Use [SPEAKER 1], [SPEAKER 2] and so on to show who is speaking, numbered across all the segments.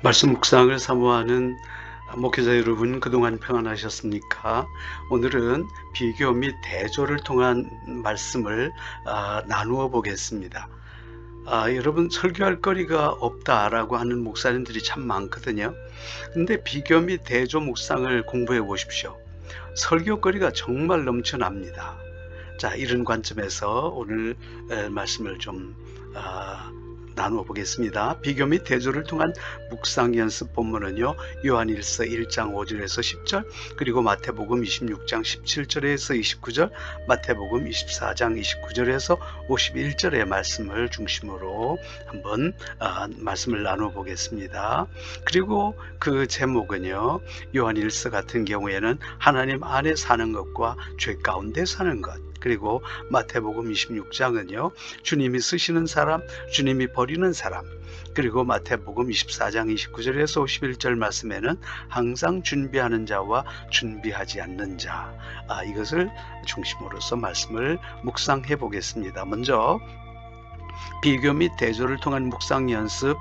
[SPEAKER 1] 말씀 묵상을 사모하는 목회자 여러분, 그동안 평안하셨습니까? 오늘은 비교 및 대조를 통한 말씀을 나누어 보겠습니다. 여러분, 설교할 거리가 없다라고 하는 목사님들이 참 많거든요. 근데 비교 및 대조 묵상을 공부해 보십시오. 설교거리가 정말 넘쳐납니다. 자, 이런 관점에서 오늘 말씀을 좀 나누어 보겠습니다. 비교 및 대조를 통한 묵상 연습 본문은요, 요한일서 1장 5절에서 10절, 그리고 마태복음 26장 17절에서 29절, 마태복음 24장 29절에서 51절의 말씀을 중심으로 한번 말씀을 나누어 보겠습니다. 그리고 그 제목은요, 요한일서 같은 경우에는 하나님 안에 사는 것과 죄 가운데 사는 것, 그리고 마태복음 26장은요, 주님이 쓰시는 사람, 주님이 버리는 사람, 그리고 마태복음 24장 29절에서 51절 말씀에는 항상 준비하는 자와 준비하지 않는 자, 이것을 중심으로서 말씀을 묵상해 보겠습니다. 먼저 비교 및 대조를 통한 묵상 연습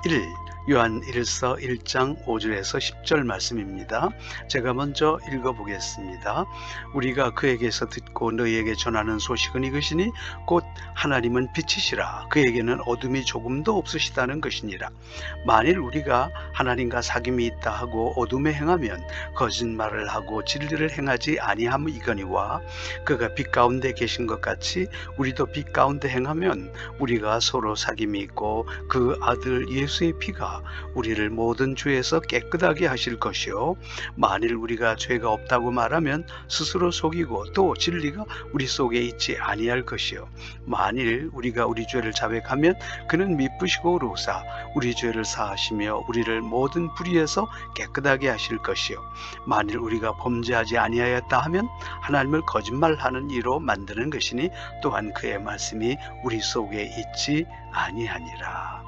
[SPEAKER 1] 1, 요한일서 1장 5절에서 10절 말씀입니다. 제가 먼저 읽어보겠습니다. 우리가 그에게서 듣고 너희에게 전하는 소식은 이것이니 곧 하나님은 빛이시라. 그에게는 어둠이 조금도 없으시다는 것이니라. 만일 우리가 하나님과 사귐이 있다 하고 어둠에 행하면 거짓말을 하고 진리를 행하지 아니함이거니와 그가 빛 가운데 계신 것 같이 우리도 빛 가운데 행하면 우리가 서로 사귐이 있고 그 아들 예수의 피가 우리를 모든 죄에서 깨끗하게 하실 것이요, 만일 우리가 죄가 없다고 말하면 스스로 속이고 또 진리가 우리 속에 있지 아니할 것이요, 만일 우리가 우리 죄를 자백하면 그는 미쁘시고 의로우사 우리 죄를 사하시며 우리를 모든 불의에서 깨끗하게 하실 것이요, 만일 우리가 범죄하지 아니하였다 하면 하나님을 거짓말하는 이로 만드는 것이니 또한 그의 말씀이 우리 속에 있지 아니하니라.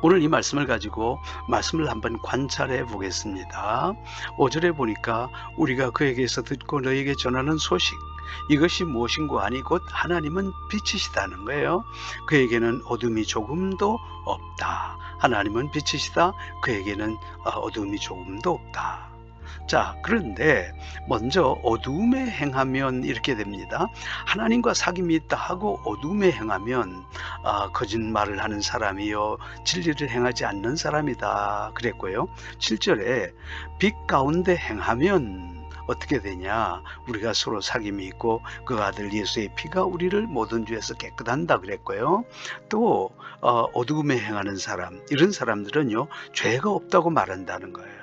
[SPEAKER 1] 오늘 이 말씀을 가지고 말씀을 한번 관찰해 보겠습니다. 5절에 보니까 우리가 그에게서 듣고 너에게 전하는 소식, 이것이 무엇인고 하니 곧 하나님은 빛이시다는 거예요. 그에게는 어둠이 조금도 없다. 하나님은 빛이시다. 그에게는 어둠이 조금도 없다. 자, 그런데 먼저 어둠에 행하면 이렇게 됩니다. 하나님과 사귐이 있다 하고 어둠에 행하면 거짓말을 하는 사람이요 진리를 행하지 않는 사람이다 그랬고요. 7절에 빛 가운데 행하면 어떻게 되냐, 우리가 서로 사귐이 있고 그 아들 예수의 피가 우리를 모든 죄에서 깨끗한다 그랬고요. 또 어둠에 행하는 사람, 이런 사람들은요 죄가 없다고 말한다는 거예요.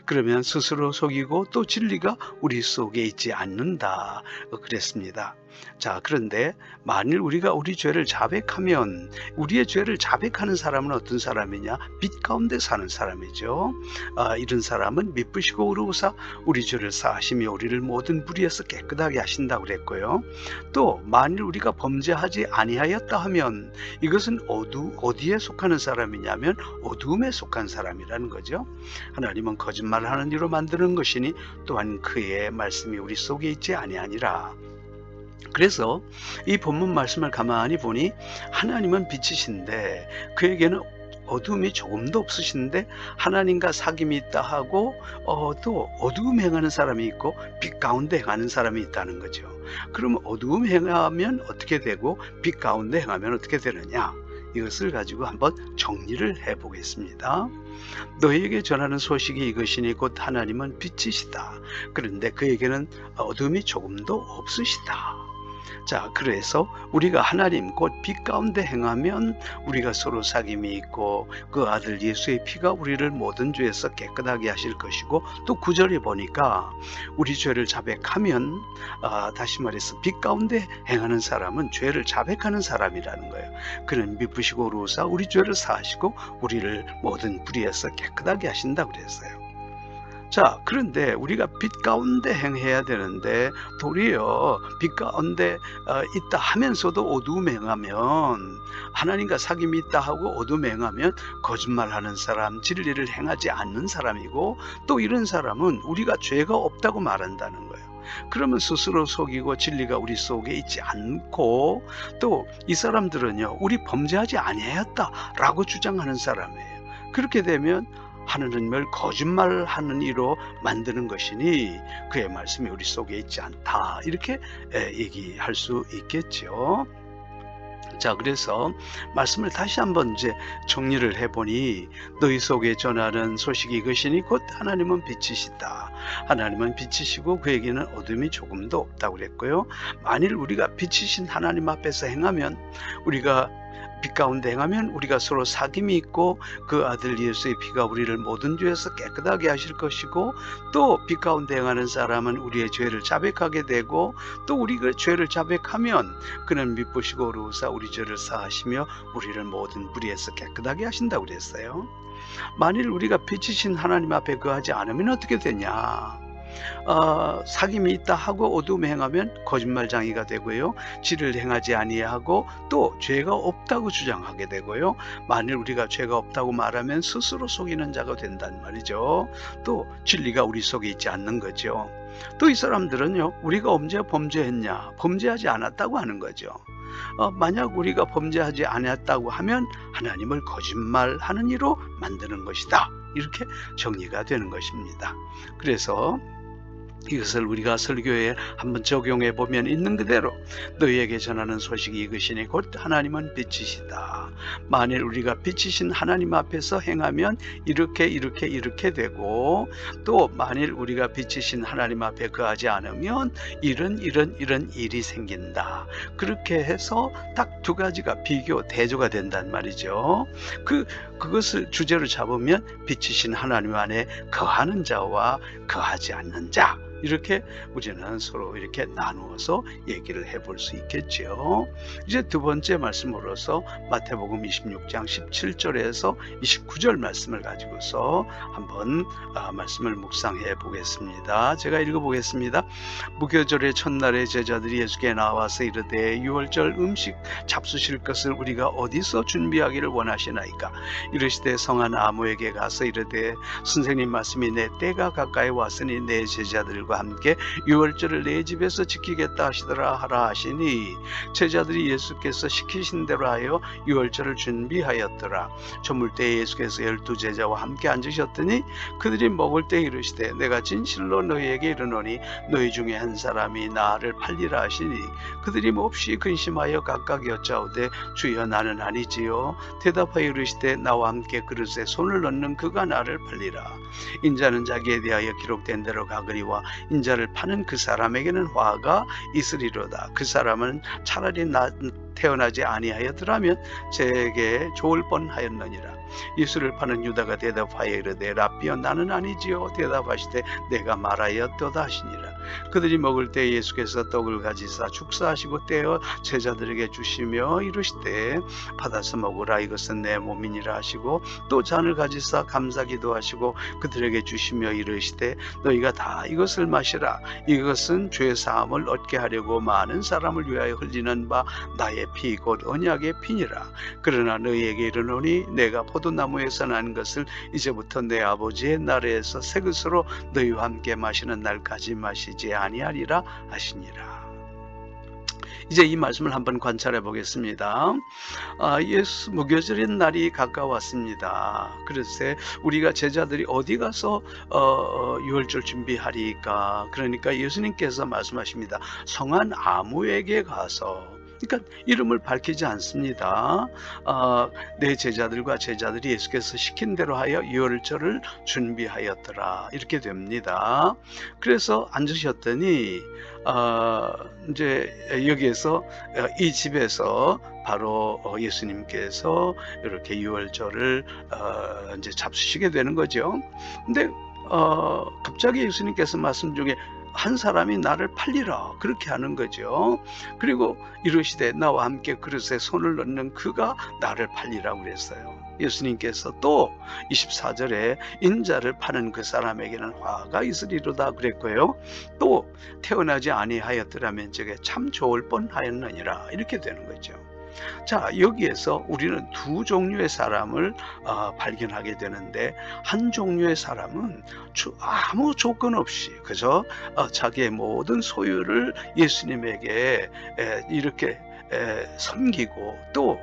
[SPEAKER 1] 그러면 스스로 속이고 또 진리가 우리 속에 있지 않는다 그랬습니다. 자, 그런데 만일 우리가 우리 죄를 자백하면, 우리의 죄를 자백하는 사람은 어떤 사람이냐? 빛 가운데 사는 사람이죠. 이런 사람은 미쁘시고 의로우사 우리 죄를 사하시며 우리를 모든 불의에서 깨끗하게 하신다고 그랬고요. 또 만일 우리가 범죄하지 아니하였다 하면 이것은 어디에 속하는 사람이냐면 어둠에 속한 사람이라는 거죠. 하나님은 거짓말을 하는 이로 만드는 것이니 또한 그의 말씀이 우리 속에 있지 아니하니라. 그래서 이 본문 말씀을 가만히 보니 하나님은 빛이신데 그에게는 어둠이 조금도 없으신데 하나님과 사귐이 있다 하고 또 어두움 행하는 사람이 있고 빛 가운데 행하는 사람이 있다는 거죠. 그러면 어두움 행하면 어떻게 되고 빛 가운데 행하면 어떻게 되느냐, 이것을 가지고 한번 정리를 해보겠습니다. 너희에게 전하는 소식이 이것이니 곧 하나님은 빛이시다. 그런데 그에게는 어둠이 조금도 없으시다. 자, 그래서 우리가 하나님 곧 빛 가운데 행하면 우리가 서로 사귐이 있고 그 아들 예수의 피가 우리를 모든 죄에서 깨끗하게 하실 것이고, 또 9절에 보니까 우리 죄를 자백하면 다시 말해서 빛 가운데 행하는 사람은 죄를 자백하는 사람이라는 거예요. 그는 미쁘시고 의로우사 우리 죄를 사하시고 우리를 모든 불의에서 깨끗하게 하신다고 그랬어요. 자, 그런데 우리가 빛 가운데 행해야 되는데 도리어 빛 가운데 있다 하면서도 어두움에 행하면, 하나님과 사귐이 있다 하고 어두움에 행하면 거짓말하는 사람, 진리를 행하지 않는 사람이고, 또 이런 사람은 우리가 죄가 없다고 말한다는 거예요. 그러면 스스로 속이고 진리가 우리 속에 있지 않고, 또 이 사람들은요 우리 범죄하지 아니하였다라고 주장하는 사람이에요. 그렇게 되면 하나님을 거짓말하는 이로 만드는 것이니 그의 말씀이 우리 속에 있지 않다. 이렇게 얘기할 수 있겠죠. 자, 그래서 말씀을 다시 한번 이제 정리를 해보니 너희 속에 전하는 소식이 이것이니 곧 하나님은 빛이시다. 하나님은 빛이시고 그에게는 어둠이 조금도 없다고 그랬고요. 만일 우리가 빛이신 하나님 앞에서 행하면, 우리가 빛 가운데 행하면 우리가 서로 사귐이 있고 그 아들 예수의 피가 우리를 모든 죄에서 깨끗하게 하실 것이고, 또 빛 가운데 행하는 사람은 우리의 죄를 자백하게 되고, 또 우리가 죄를 자백하면 그는 미쁘시고 어루우사 우리 죄를 사하시며 우리를 모든 불의에서 깨끗하게 하신다고 그랬어요. 만일 우리가 빛이신 하나님 앞에 거하지 않으면 어떻게 되냐? 사귐이 있다 하고 어둠에 행하면 거짓말장이가 되고요, 지를 행하지 아니하고 또 죄가 없다고 주장하게 되고요, 만일 우리가 죄가 없다고 말하면 스스로 속이는 자가 된단 말이죠. 또 진리가 우리 속에 있지 않는 거죠. 또 이 사람들은요, 우리가 언제 범죄했냐? 범죄하지 않았다고 하는 거죠. 만약 우리가 범죄하지 않았다고 하면 하나님을 거짓말하는 이로 만드는 것이다. 이렇게 정리가 되는 것입니다. 그래서 이것을 우리가 설교에 한번 적용해 보면 있는 그대로 너희에게 전하는 소식이 이것이니 곧 하나님은 빛이시다. 만일 우리가 빛이신 하나님 앞에서 행하면 이렇게 되고, 또 만일 우리가 빛이신 하나님 앞에 거하지 않으면 이런 일이 생긴다. 그렇게 해서 딱 두 가지가 비교 대조가 된단 말이죠. 그것을 주제로 잡으면 빛이신 하나님 안에 거하는 자와 거하지 않는 자, 이렇게 우리는 서로 이렇게 나누어서 얘기를 해볼 수 있겠죠. 이제 두 번째 말씀으로서 마태복음 26장 17절에서 29절 말씀을 가지고서 한번 말씀을 묵상해 보겠습니다. 제가 읽어보겠습니다. 무교절의 첫날에 제자들이 예수께 나와서 이르되 유월절 음식 잡수실 것을 우리가 어디서 준비하기를 원하시나이까? 이르시되 성한 아무에게 가서 이르되 선생님 말씀이 내 때가 가까이 왔으니 내 제자들과 함께 유월절을 내 집에서 지키겠다 하시더라 하라 하시니, 제자들이 예수께서 시키신 대로 하여 유월절을 준비하였더라. 저물 때 예수께서 12제자와 함께 앉으셨더니 그들이 먹을 때 이르시되 내가 진실로 너희에게 이르노니 너희 중에 한 사람이 나를 팔리라 하시니, 그들이 몹시 근심하여 각각 여짜오되 주여 나는 아니지요. 대답하여 이르시되 나와 함께 그릇에 손을 넣는 그가 나를 팔리라. 인자는 자기에 대하여 기록된 대로 가거니와 인자를 파는 그 사람에게는 화가 있으리로다. 그 사람은 차라리 태어나지 아니하였더라면 제게 좋을 뻔하였느니라. 예수를 파는 유다가 대답하여 이르되 라삐여 나는 아니지요. 대답하시되 내가 말하였도다 하시니라. 그들이 먹을 때 예수께서 떡을 가지사 축사하시고 떼어 제자들에게 주시며 이르시되 받아서 먹으라 이것은 내 몸이니라 하시고, 또 잔을 가지사 감사기도 하시고 그들에게 주시며 이르시되 너희가 다 이것을 마시라. 이것은 죄 사함을 얻게 하려고 많은 사람을 위하여 흘리는 바 나의 피 곧 언약의 피니라. 그러나 너희에게 이르노니 내가 포도나무에서 난 것을 이제부터 내 아버지의 나라에서 새 것으로 너희와 함께 마시는 날까지 마시지 아니하리라 하시니라. 이제 이 말씀을 한번 관찰해 보겠습니다. 예수 무교절의 날이 가까웠습니다. 그래서 우리가 제자들이 어디 가서 유월절 준비하리까? 그러니까 예수님께서 말씀하십니다. 성한 아무에게 가서. 그러니까 이름을 밝히지 않습니다. 내 제자들과 제자들이 예수께서 시킨 대로 하여 유월절을 준비하였더라. 이렇게 됩니다. 그래서 앉으셨더니 이제 여기에서 이 집에서 바로 예수님께서 이렇게 유월절을 이제 잡수시게 되는 거죠. 근데 갑자기 예수님께서 말씀 중에 한 사람이 나를 팔리라 그렇게 하는 거죠. 그리고 이르시되 나와 함께 그릇에 손을 넣는 그가 나를 팔리라고 그랬어요. 예수님께서 또 24절에 인자를 파는 그 사람에게는 화가 있으리로다 그랬고요. 또 태어나지 아니하였더라면 저게 참 좋을 뻔하였느니라 이렇게 되는 거죠. 자, 여기에서 우리는 두 종류의 사람을 발견하게 되는데, 한 종류의 사람은 아무 조건 없이 그저 자기의 모든 소유를 예수님에게 이렇게 섬기고 또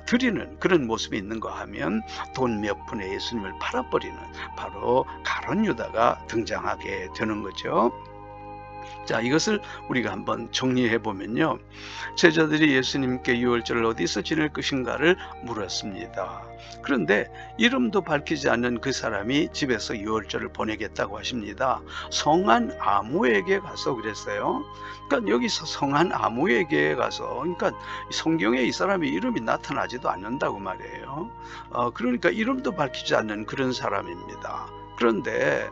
[SPEAKER 1] 드리는 그런 모습이 있는가 하면 돈 몇 푼에 예수님을 팔아버리는 바로 가룟 유다가 등장하게 되는 거죠. 자, 이것을 우리가 한번 정리해 보면요. 제자들이 예수님께 유월절을 어디서 지낼 것인가를 물었습니다. 그런데 이름도 밝히지 않는 그 사람이 집에서 유월절을 보내겠다고 하십니다. 성한 아무에게 가서 그랬어요. 그러니까 여기서 성한 아무에게 가서, 그러니까 성경에 이 사람의 이름이 나타나지도 않는다고 말이에요. 그러니까 이름도 밝히지 않는 그런 사람입니다. 그런데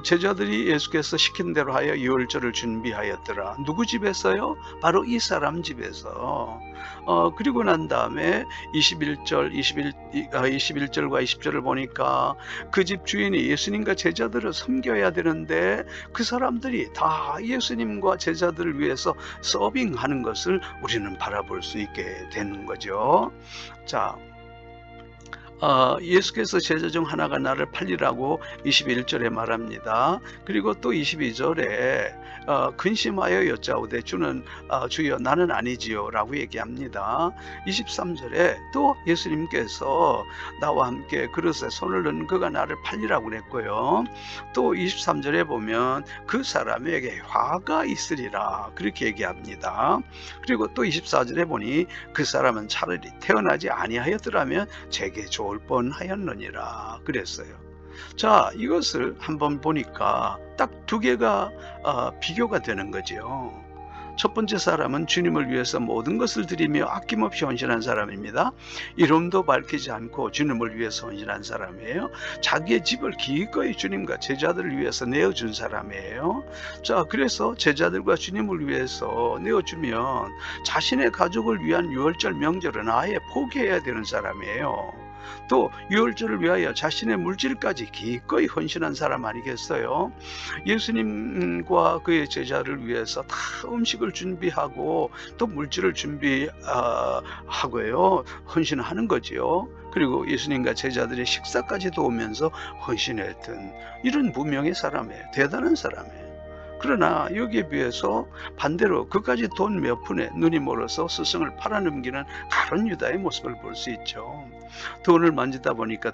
[SPEAKER 1] 제자들이 예수께서 시킨 대로 하여 유월절을 준비하였더라. 누구 집에서요? 바로 이 사람 집에서. 그리고 난 다음에 21절과 20절을 보니까 그 집 주인이 예수님과 제자들을 섬겨야 되는데 그 사람들이 다 예수님과 제자들을 위해서 서빙하는 것을 우리는 바라볼 수 있게 되는 거죠. 자, 예수께서 제자 중 하나가 나를 팔리라고 21절에 말합니다. 그리고 또 22절에 근심하여 여짜오되 주는 주여 나는 아니지요 라고 얘기합니다. 23절에 또 예수님께서 나와 함께 그릇에 손을 넣은 그가 나를 팔리라고 그랬고요. 또 23절에 보면 그 사람에게 화가 있으리라 그렇게 얘기합니다. 그리고 또 24절에 보니 그 사람은 차라리 태어나지 아니하였더라면 제게 좋을 뻔하였느니라 그랬어요. 자, 이것을 한번 보니까 딱 두 개가 비교가 되는 거죠. 첫 번째 사람은 주님을 위해서 모든 것을 드리며 아낌없이 헌신한 사람입니다. 이름도 밝히지 않고 주님을 위해서 헌신한 사람이에요. 자기의 집을 기꺼이 주님과 제자들을 위해서 내어준 사람이에요. 자, 그래서 제자들과 주님을 위해서 내어주면 자신의 가족을 위한 유월절 명절은 아예 포기해야 되는 사람이에요. 또 유월절을 위하여 자신의 물질까지 기꺼이 헌신한 사람 아니겠어요? 예수님과 그의 제자를 위해서 다 음식을 준비하고 또 물질을 준비하고요 헌신하는 거지요. 그리고 예수님과 제자들의 식사까지 도우면서 헌신했던 이런 무명의 사람이에요. 대단한 사람이에요. 그러나 여기에 비해서 반대로 그까지 돈 몇 푼에 눈이 멀어서 스승을 팔아넘기는 가룟 유다의 모습을 볼 수 있죠. 돈을 만지다 보니까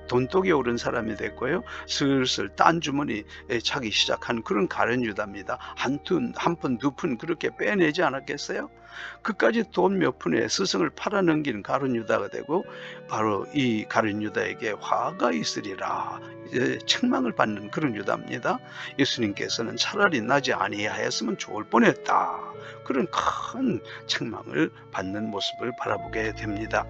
[SPEAKER 1] 돈독이 오른 사람이 됐고요. 슬슬 딴 주머니에 차기 시작한 그런 가룟 유다입니다. 한 푼, 두 푼 그렇게 빼내지 않았겠어요? 그까지 돈 몇 푼에 스승을 팔아넘기는 가룟 유다가 되고 바로 이 가룟 유다에게 화가 있으리라 책망을 받는 그런 유다입니다. 예수님께서는 차라리 나지 아니하였으면 좋을 뻔했다. 그런 큰 책망을 받는 모습을 바라보게 됩니다.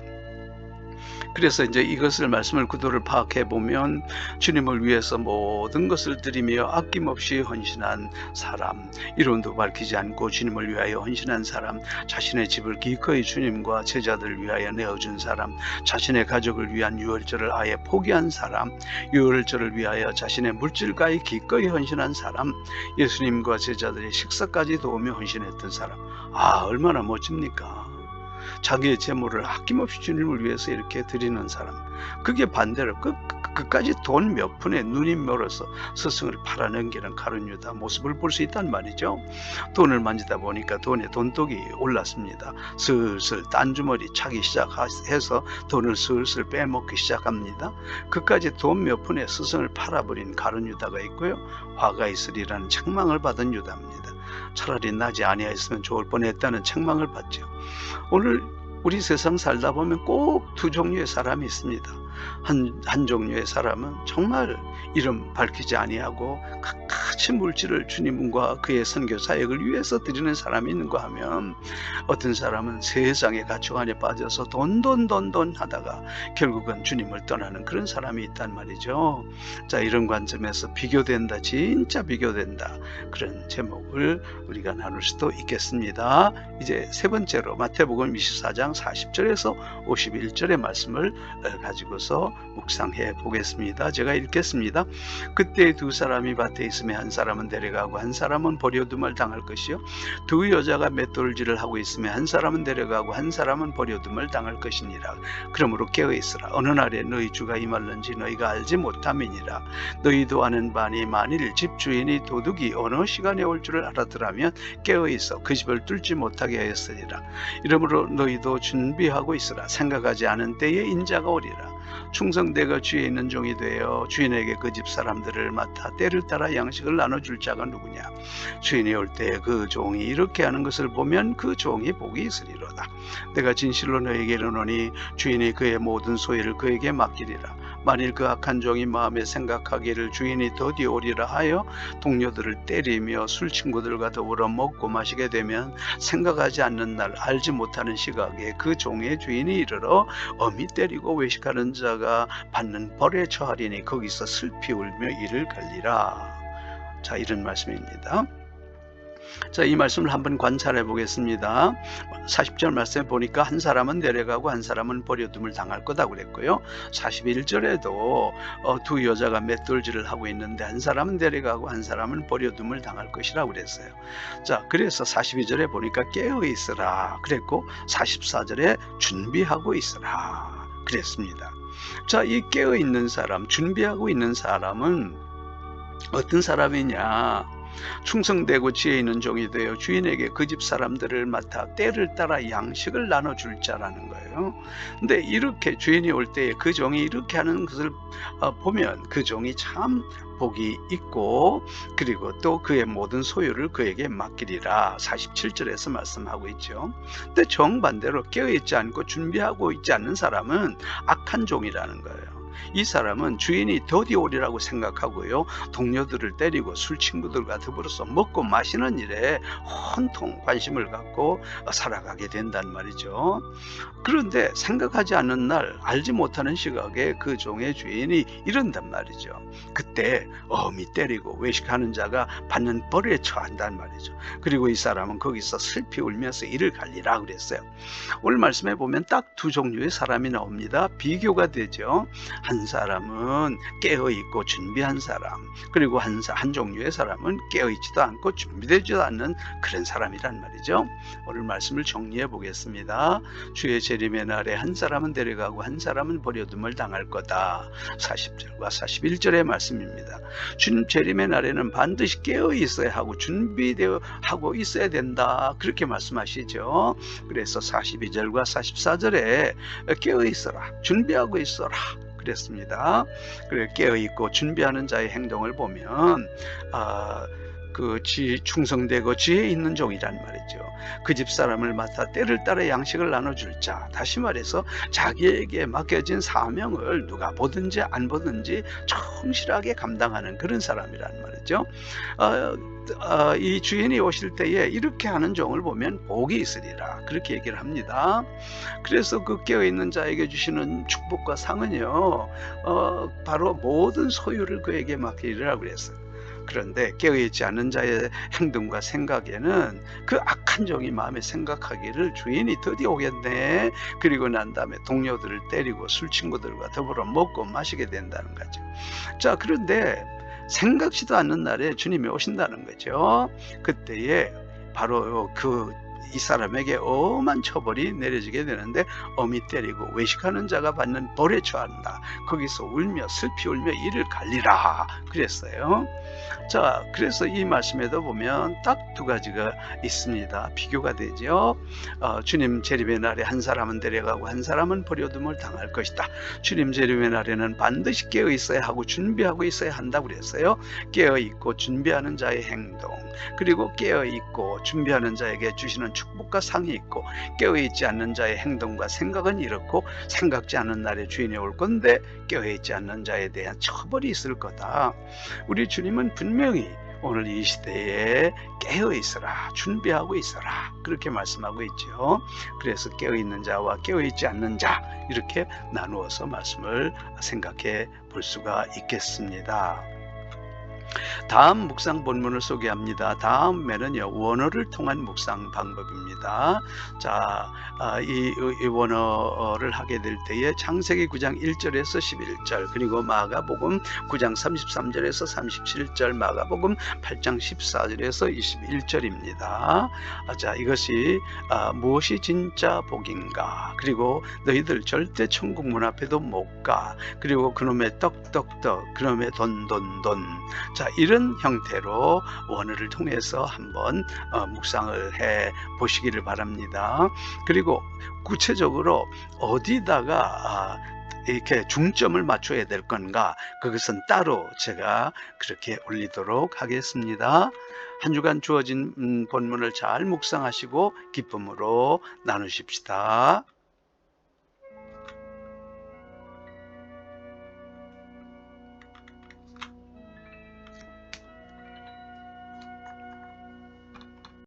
[SPEAKER 1] 그래서 이제 이것을 말씀을 구도를 파악해 보면 주님을 위해서 모든 것을 드리며 아낌없이 헌신한 사람, 이론도 밝히지 않고 주님을 위하여 헌신한 사람, 자신의 집을 기꺼이 주님과 제자들을 위하여 내어준 사람, 자신의 가족을 위한 유월절을 아예 포기한 사람, 유월절을 위하여 자신의 물질까지 기꺼이 헌신한 사람, 예수님과 제자들의 식사까지 도우며 헌신했던 사람. 얼마나 멋집니까? 자기의 재물을 아낌없이 주님을 위해서 이렇게 드리는 사람. 그게 반대로 그까지 돈 몇 푼에 눈이 멀어서 스승을 팔아넘기는 가룟 유다 모습을 볼 수 있단 말이죠. 돈을 만지다 보니까 돈에 돈독이 올랐습니다. 슬슬 딴 주머니 차기 시작해서 돈을 슬슬 빼먹기 시작합니다. 그까지 돈 몇 푼에 스승을 팔아버린 가룟 유다가 있고요. 화가 있으리라는 책망을 받은 유다입니다. 차라리 나지 아니하였으면 좋을 뻔했다는 책망을 받죠. 오늘 우리 세상 살다 보면 꼭 두 종류의 사람이 있습니다. 한 종류의 사람은 정말 이름 밝히지 아니하고 갖가지 물질을 주님과 그의 선교 사역을 위해서 드리는 사람이 있는가 하면, 어떤 사람은 세상의 가축 안에 빠져서 돈 하다가 결국은 주님을 떠나는 그런 사람이 있단 말이죠. 자, 이런 관점에서 비교된다, 진짜 비교된다, 그런 제목을 우리가 나눌 수도 있겠습니다. 이제 세 번째로 마태복음 24장 40절에서 51절의 말씀을 가지고서 묵상해 보겠습니다. 제가 읽겠습니다. 그때 두 사람이 밭에 있음에 한 한 사람은 데려가고 한 사람은 버려둠을 당할 것이요 두 여자가 맷돌질을 하고 있으며 한 사람은 데려가고 한 사람은 버려둠을 당할 것이니라. 그러므로 깨어 있으라. 어느 날에 너희 주가 임할는지 너희가 알지 못함이니라. 너희도 아는 바니 만일 집주인이 도둑이 어느 시간에 올 줄을 알았더라면 깨어 있어 그 집을 뚫지 못하게 하였으리라. 이러므로 너희도 준비하고 있으라. 생각하지 않은 때에 인자가 오리라. 충성되고 주에 있는 종이 되어 주인에게 그 집 사람들을 맡아 때를 따라 양식을 나눠줄 자가 누구냐. 주인이 올 때 그 종이 이렇게 하는 것을 보면 그 종이 복이 있으리로다. 내가 진실로 너에게 이르노니 주인이 그의 모든 소유를 그에게 맡기리라. 만일 그 악한 종이 마음에 생각하기를 주인이 더디 오리라 하여 동료들을 때리며 술 친구들과 더불어 먹고 마시게 되면 생각하지 않는 날 알지 못하는 시각에 그 종의 주인이 이르러 엄히 때리고 외식하는 자가 받는 벌에 처하리니 거기서 슬피 울며 이를 갈리라. 자, 이런 말씀입니다. 자, 이 말씀을 한번 관찰해 보겠습니다. 40절 말씀에 보니까 한 사람은 내려가고 한 사람은 버려둠을 당할 거다 그랬고요. 41절에도 두 여자가 맷돌질을 하고 있는데 한 사람은 내려가고 한 사람은 버려둠을 당할 것이라고 그랬어요. 자, 그래서 42절에 보니까 깨어 있으라 그랬고 44절에 준비하고 있으라 그랬습니다. 자, 이 깨어 있는 사람, 준비하고 있는 사람은 어떤 사람이냐? 충성되고 지혜 있는 종이 되어 주인에게 그 집 사람들을 맡아 때를 따라 양식을 나눠줄 자라는 거예요. 근데 이렇게 주인이 올 때 그 종이 이렇게 하는 것을 보면 그 종이 참 복이 있고 그리고 또 그의 모든 소유를 그에게 맡기리라 47절에서 말씀하고 있죠. 근데 정반대로 깨어있지 않고 준비하고 있지 않는 사람은 악한 종이라는 거예요. 이 사람은 주인이 더디 오리라고 생각하고요. 동료들을 때리고 술 친구들과 더불어서 먹고 마시는 일에 온통 관심을 갖고 살아가게 된단 말이죠. 그런데 생각하지 않는 날 알지 못하는 시각에 그 종의 주인이 이른단 말이죠. 그때 엄히 때리고 외식하는 자가 받는 벌에 처한단 말이죠. 그리고 이 사람은 거기서 슬피 울면서 이를 갈리라 그랬어요. 오늘 말씀에 보면 딱 두 종류의 사람이 나옵니다. 비교가 되죠. 한 사람은 깨어있고 준비한 사람, 그리고 한 종류의 사람은 깨어있지도 않고 준비되지도 않는 그런 사람이란 말이죠. 오늘 말씀을 정리해 보겠습니다. 주의 재림의 날에 한 사람은 데려가고 한 사람은 버려둠을 당할 거다. 40절과 41절의 말씀입니다. 주님 재림의 날에는 반드시 깨어 있어야 하고 준비되어 하고 있어야 된다. 그렇게 말씀하시죠. 그래서 42절과 44절에 깨어 있어라, 준비하고 있어라. 그랬습니다. 그래 깨어있고 준비하는 자의 행동을 보면 충성되고 지혜 있는 종이란 말이죠. 그 집 사람을 맡아 때를 따라 양식을 나눠줄 자. 다시 말해서 자기에게 맡겨진 사명을 누가 보든지 안 보든지 충실하게 감당하는 그런 사람이란 말이죠. 이 주인이 오실 때에 이렇게 하는 종을 보면 복이 있으리라 그렇게 얘기를 합니다. 그래서 그 깨어있는 자에게 주시는 축복과 상은요 바로 모든 소유를 그에게 맡기리라 그랬어요. 그런데 깨어있지 않는 자의 행동과 생각에는 그 악한 종이 마음에 생각하기를 주인이 드디어 오겠네. 그리고 난 다음에 동료들을 때리고 술 친구들과 더불어 먹고 마시게 된다는 거죠. 자, 그런데 생각지도 않는 날에 주님이 오신다는 거죠. 그때에 바로 이 사람에게 엄한 처벌이 내려지게 되는데 엄히 때리고 외식하는 자가 받는 벌에 처한다. 거기서 울며 슬피 울며 이를 갈리라 그랬어요. 자, 그래서 이 말씀에도 보면 딱 두 가지가 있습니다. 비교가 되죠. 주님 재림의 날에 한 사람은 데려가고 한 사람은 버려둠을 당할 것이다. 주님 재림의 날에는 반드시 깨어 있어야 하고 준비하고 있어야 한다고 그랬어요. 깨어 있고 준비하는 자의 행동, 그리고 깨어 있고 준비하는 자에게 주시는 축복과 상이 있고, 깨어있지 않는 자의 행동과 생각은 이렇고 생각지 않은 날에 주인이 올 건데 깨어있지 않는 자에 대한 처벌이 있을 거다. 우리 주님은 분명히 오늘 이 시대에 깨어있으라, 준비하고 있어라 그렇게 말씀하고 있죠. 그래서 깨어있는 자와 깨어있지 않는 자 이렇게 나누어서 말씀을 생각해 볼 수가 있겠습니다. 다음 묵상 본문을 소개합니다. 다음에는요, 원어를 통한 묵상 방법입니다. 자, 이 원어를 하게 될 때에 창세기 9장 1절에서 11절, 그리고 마가복음 9장 33절에서 37절, 마가복음 8장 14절에서 21절입니다. 자, 이것이 무엇이 진짜 복인가? 그리고 너희들 절대 천국 문 앞에도 못 가. 그리고 그놈의 떡떡떡, 그놈의 돈돈돈. 자, 이런 형태로 원어를 통해서 한번 묵상을 해 보시기를 바랍니다. 그리고 구체적으로 어디다가 이렇게 중점을 맞춰야 될 건가, 그것은 따로 제가 그렇게 올리도록 하겠습니다. 한 주간 주어진 본문을 잘 묵상하시고 기쁨으로 나누십시다.